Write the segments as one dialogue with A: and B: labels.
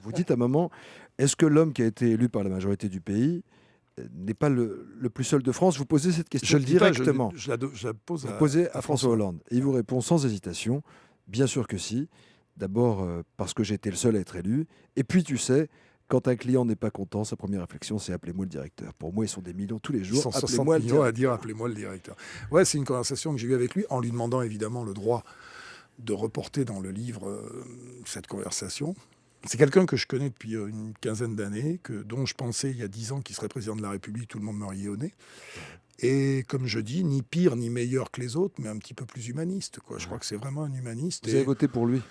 A: Vous dites à un moment, est-ce que l'homme qui a été élu par la majorité du pays n'est pas le plus seul de France? Vous posez cette question
B: Je le dis pas,
A: directement.
B: je la pose
A: Vous posez
B: à
A: à François
B: François.
A: Hollande. Et il vous répond sans hésitation, bien sûr que si. D'abord parce que j'ai été le seul à être élu. Et puis tu sais, quand un client n'est pas content, sa première réflexion, c'est appelez-moi le directeur. Pour moi, ils sont des millions tous les
B: Ils
A: jours.
B: sont 60
A: Appelez-moi le
B: millions à
A: directeur.
B: dire appelez-moi le directeur. Ouais, c'est une conversation que j'ai eue avec lui en lui demandant évidemment le droit de reporter dans le livre cette conversation. C'est quelqu'un que je connais depuis une quinzaine d'années, dont je pensais il y a 10 ans qu'il serait président de la République, tout le monde me riait au nez. Et comme je dis, ni pire ni meilleur que les autres, mais un petit peu plus humaniste, quoi. Je crois que c'est vraiment un humaniste.
A: Vous avez voté pour lui?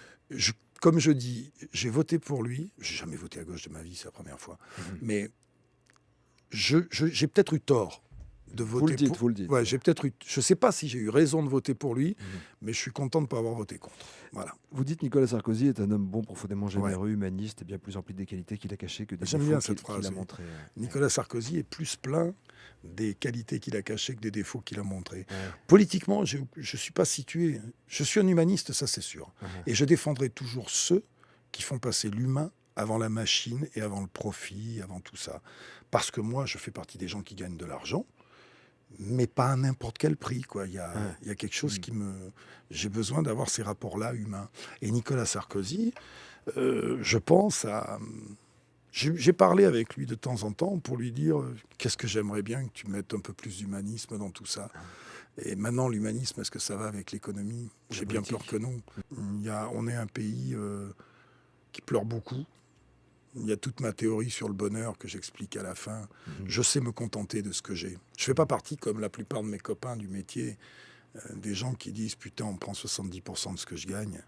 B: Comme je dis, j'ai voté pour lui. J'ai jamais voté à gauche de ma vie, c'est la première fois. Mais j'ai peut-être eu tort de voter
A: Vous le dites,
B: pour.
A: vous le dites.
B: Ouais, j'ai peut-être eu. Je sais pas si j'ai eu raison de voter pour lui, mais je suis content de ne pas avoir voté contre. Voilà.
A: Vous dites Nicolas Sarkozy est un homme bon, profondément
B: Ouais.
A: généreux, humaniste et bien plus empli des qualités qu'il a cachées que des
B: J'aime
A: défauts
B: bien cette
A: qu'il
B: phrase,
A: a
B: oui.
A: montrées.
B: Nicolas Sarkozy est plus plein des qualités qu'il a cachées que des défauts qu'il a montrés.
A: Ouais.
B: Politiquement, je ne suis pas situé. Je suis un humaniste, ça c'est sûr. Et je défendrai toujours ceux qui font passer l'humain avant la machine et avant le profit, avant tout ça. Parce que moi, je fais partie des gens qui gagnent de l'argent, mais pas à n'importe quel prix, quoi. Il y a quelque chose qui me... J'ai besoin d'avoir ces rapports-là humains. Et Nicolas Sarkozy, je pense à... J'ai parlé avec lui de temps en temps pour lui dire qu'est-ce que j'aimerais bien que tu mettes un peu plus d'humanisme dans tout ça. Et maintenant, l'humanisme, est-ce que ça va avec l'économie? J'ai bien peur que non. On est un pays qui pleure beaucoup. Il y a toute ma théorie sur le bonheur que j'explique à la fin. Je sais me contenter de ce que j'ai. Je ne fais pas partie, comme la plupart de mes copains du métier, des gens qui disent « Putain, on prend 70% de ce que je gagne.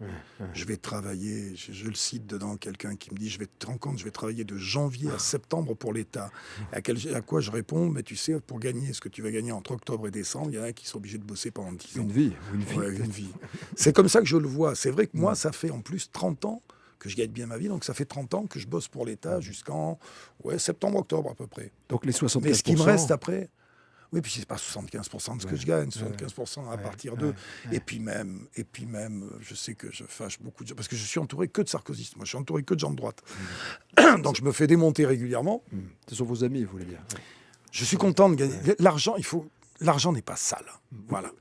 B: Je vais travailler. » Je le cite dedans, quelqu'un qui me dit « Je vais te rendre compte, je vais travailler de janvier à septembre pour l'État. » À quoi je réponds « Mais tu sais, pour gagner ce que tu vas gagner entre octobre et décembre, il y en a qui sont obligés de bosser pendant 10 ans. »
A: Une vie.
B: Ouais, une vie. C'est comme ça que je le vois. C'est vrai que moi, ça fait en plus 30 ans que je gagne bien ma vie. Donc ça fait 30 ans que je bosse pour l'État jusqu'en septembre-octobre à peu près.
A: Donc les 75%.
B: Mais ce qui me reste après... Oui, puis c'est pas 75% de ce que je gagne, 75% à partir d'eux. Et puis même, je sais que je fâche beaucoup de gens, parce que je suis entouré que de sarkozystes. Moi, je suis entouré que de gens de droite. Donc je me fais démonter régulièrement.
A: Ce sont vos amis, vous voulez dire.
B: Je suis content de gagner. L'argent, l'argent n'est pas sale. Voilà.